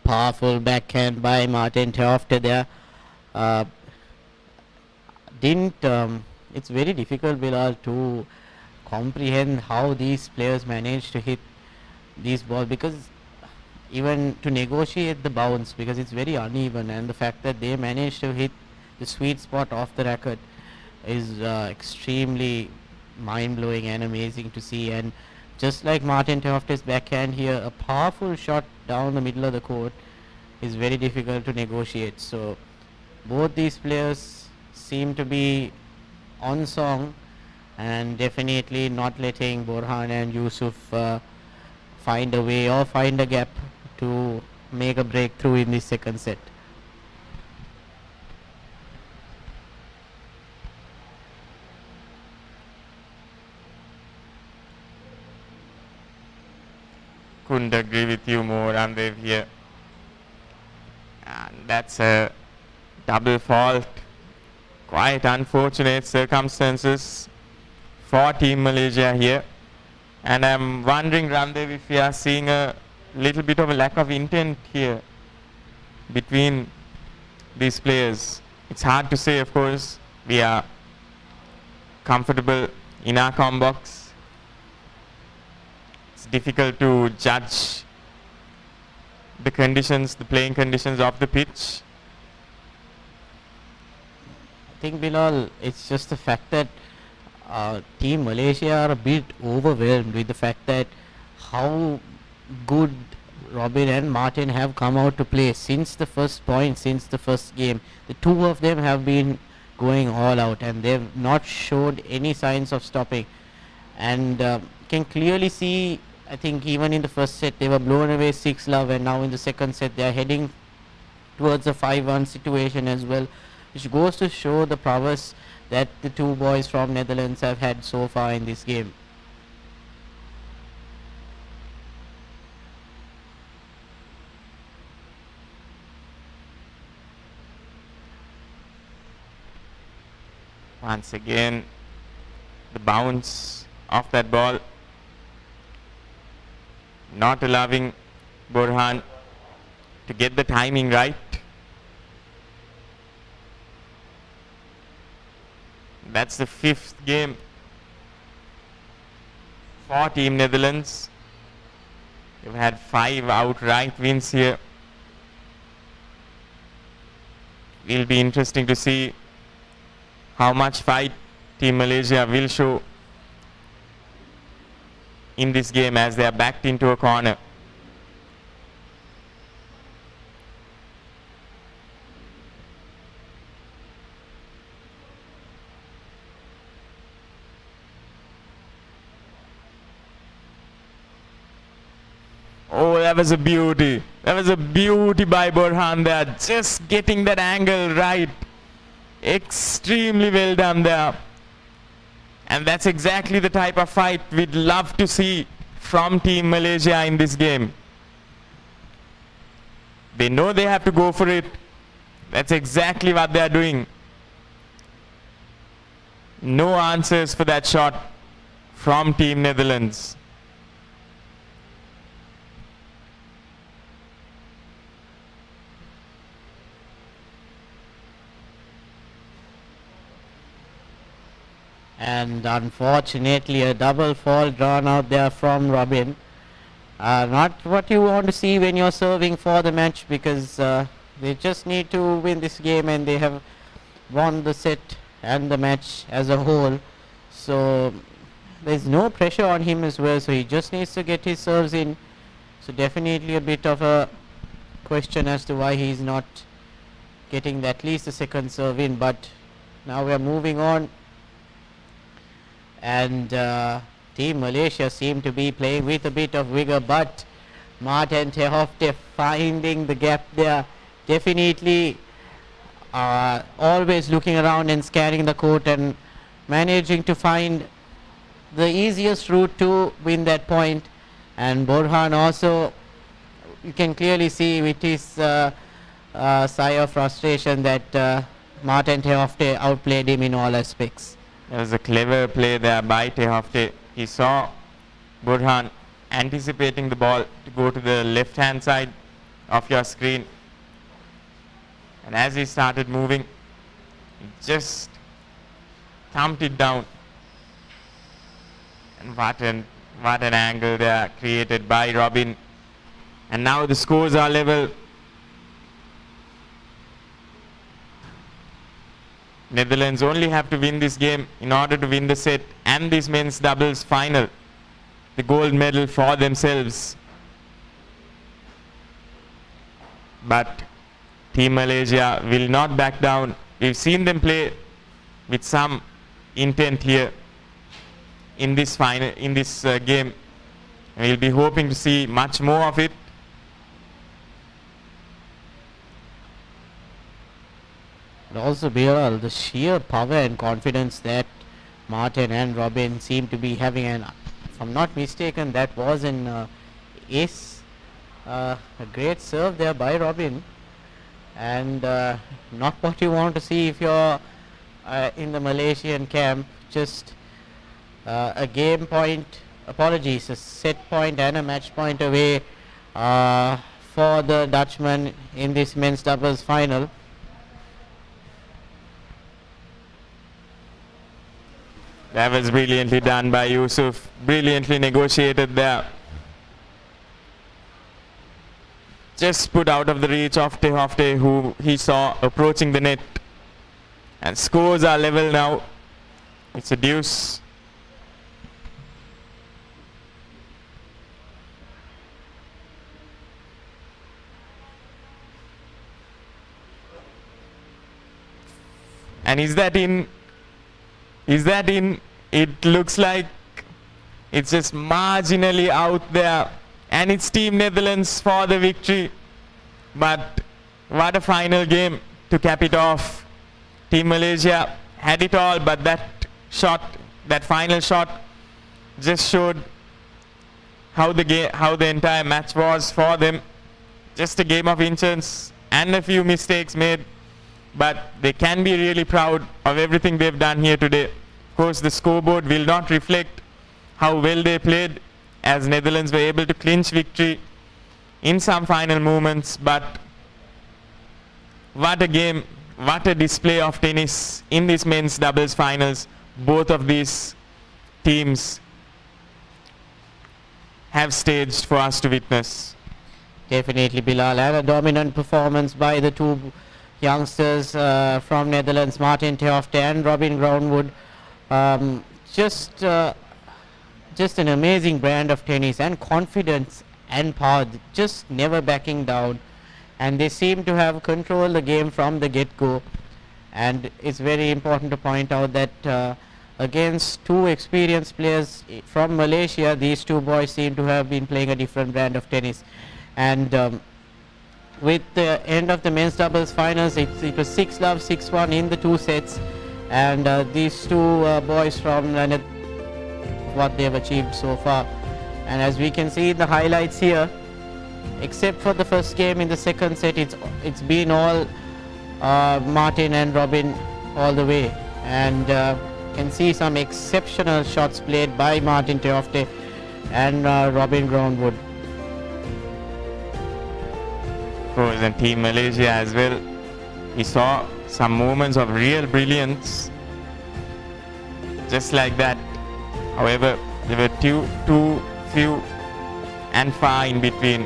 [SPEAKER 2] Powerful backhand by Martin Terhofte there. It's very difficult, Bilal, to comprehend how these players manage to hit these balls, because even to negotiate the bounce, because it's very uneven, and the fact that they manage to hit the sweet spot off the racket is extremely mind-blowing and amazing to see. And just like Martin Terhofte's backhand here, a powerful shot down the middle of the court is very difficult to negotiate. So both these players seem to be on song, and definitely not letting Borhan and Yusuf find a way or find a gap to make a breakthrough in this second set.
[SPEAKER 1] Couldn't agree with you more, Ramdev here. And that's a double fault. Quite unfortunate circumstances for Team Malaysia here. And I'm wondering, Ramdev, if we are seeing a little bit of a lack of intent here between these players. It's hard to say, of course. We are comfortable in our comm box. It's difficult to judge the conditions, the playing conditions of the pitch.
[SPEAKER 2] I think, Bilal, it's just the fact that Team Malaysia are a bit overwhelmed with the fact that how good Robin and Martin have come out to play since the first point, since the first game. The two of them have been going all out and they've not showed any signs of stopping. And can clearly see, I think even in the first set they were blown away 6-love, and now in the second set they are heading towards a 5-1 situation as well, which goes to show the prowess that the two boys from Netherlands have had so far in this game.
[SPEAKER 1] Once again, the bounce of that ball, not allowing Borhan to get the timing right. That's the 5th game for Team Netherlands. They've had 5 outright wins here. It'll be interesting to see how much fight Team Malaysia will show in this game as they are backed into a corner. Oh, that was a beauty. That was a beauty by Borhan there. Just getting that angle right. Extremely well done there. And that's exactly the type of fight we'd love to see from Team Malaysia in this game. They know they have to go for it. That's exactly what they are doing. No answers for that shot from Team Netherlands.
[SPEAKER 2] And unfortunately a double fall drawn out there from Robin. Not what you want to see when you're serving for the match, because they just need to win this game and they have won the set and the match as a whole. So there's no pressure on him as well, so he just needs to get his serves in. So definitely a bit of a question as to why he's not getting at least the second serve in. But now we are moving on. And Team Malaysia seem to be playing with a bit of vigor, but Martin Tehofte finding the gap there. Definitely always looking around and scanning the court and managing to find the easiest route to win that point. And Borhan also, you can clearly see with his sigh of frustration that Martin Tehofte outplayed him in all aspects.
[SPEAKER 1] There was a clever play there by Tehofte. He saw Borhan anticipating the ball to go to the left hand side of your screen, and as he started moving, he just thumped it down. And what an angle there created by Robin. And now the scores are level. Netherlands only have to win this game in order to win the set and this men's doubles final, the gold medal for themselves. But Team Malaysia will not back down. We've seen them play with some intent here in this final, in this game. We'll be hoping to see much more of it.
[SPEAKER 2] And also Bilal, the sheer power and confidence that Martin and Robin seem to be having, and if I'm not mistaken, that was an ace, a great serve there by Robin, and not what you want to see if you're in the Malaysian camp. Just a game point, apologies, a set point and a match point away for the Dutchman in this men's doubles final.
[SPEAKER 1] That was brilliantly done by Yusuf, brilliantly negotiated there. Just put out of the reach of Tehofte, who he saw approaching the net. And scores are level now. It's a deuce. And is that in? Is that in? It looks like it's just marginally out there. And it's Team Netherlands for the victory. But what a final game to cap it off. Team Malaysia had it all, but that shot, that final shot, just showed how the entire match was for them. Just a game of inches and a few mistakes made. But they can be really proud of everything they've done here today. Of course, the scoreboard will not reflect how well they played, as Netherlands were able to clinch victory in some final moments. But what a game, what a display of tennis in this men's doubles finals. Both of these teams have staged for us to witness.
[SPEAKER 2] Definitely, Bilal, and a dominant performance by the two youngsters from Netherlands, Martin Tehofte and Robin Groundwood. Just an amazing brand of tennis, and confidence and power, just never backing down. And they seem to have controlled the game from the get-go. And it's very important to point out that against two experienced players from Malaysia, these two boys seem to have been playing a different brand of tennis. And with the end of the men's doubles finals, it was 6-love, 6-1 in the two sets. And these two boys from what they have achieved so far. And as we can see in the highlights here, except for the first game in the second set, it's been all Martin and Robin all the way. And can see some exceptional shots played by Martin Tehofte and Robin Groundwood.
[SPEAKER 1] Of course, and Team Malaysia as well. We saw some moments of real brilliance, just like that. However, there were too few and far in between.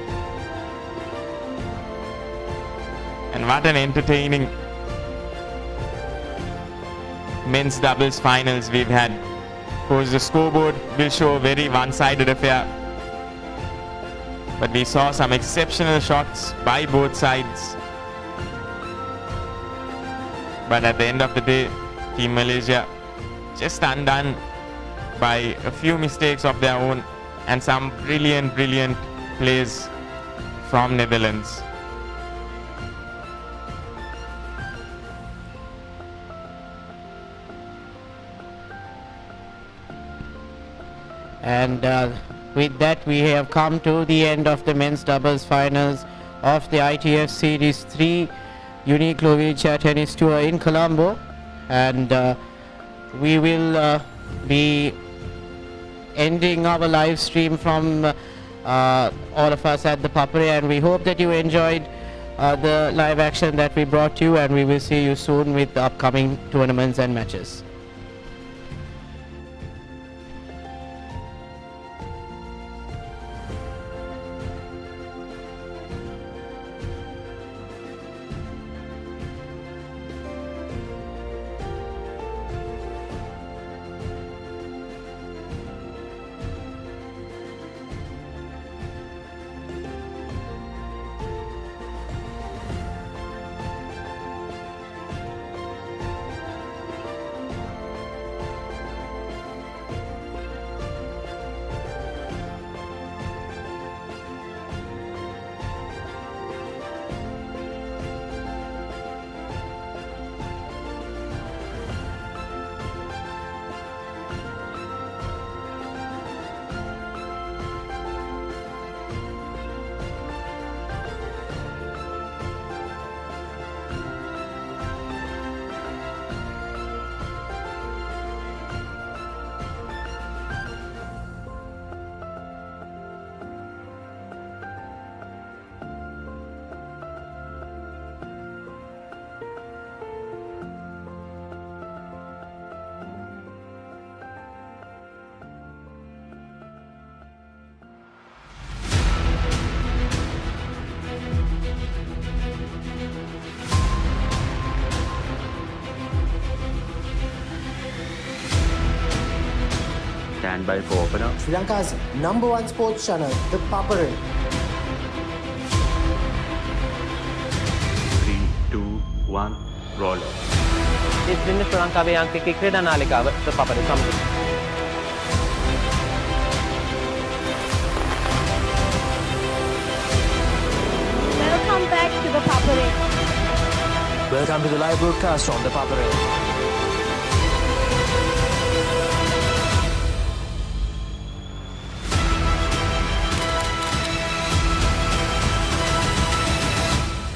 [SPEAKER 1] And what an entertaining men's doubles finals we've had. Of course, the scoreboard will show a very one-sided affair. But we saw some exceptional shots by both sides. But at the end of the day, Team Malaysia just undone by a few mistakes of their own and some brilliant plays from Netherlands.
[SPEAKER 2] And with that, we have come to the end of the men's doubles finals of the ITF Series 3 Uniqlo ViU Tennis Tour in Colombo. And we will be ending our live stream from all of us at the Papare, and we hope that you enjoyed the live action that we brought you, and we will see you soon with the upcoming tournaments and matches.
[SPEAKER 9] stand by for opener.
[SPEAKER 6] Sri Lanka's #1 sports channel, The Papare.
[SPEAKER 9] 3, 2, 1, roll.
[SPEAKER 2] It's been the Sri Lanka Bianchi Krida Nalikava, the Papare Company.
[SPEAKER 10] Welcome back to the Papare.
[SPEAKER 6] Welcome to the live broadcast from The Papare.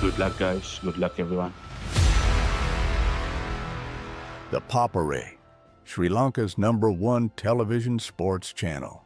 [SPEAKER 9] Good luck, guys. Good luck, everyone.
[SPEAKER 11] The Papare, Sri Lanka's #1 television sports channel.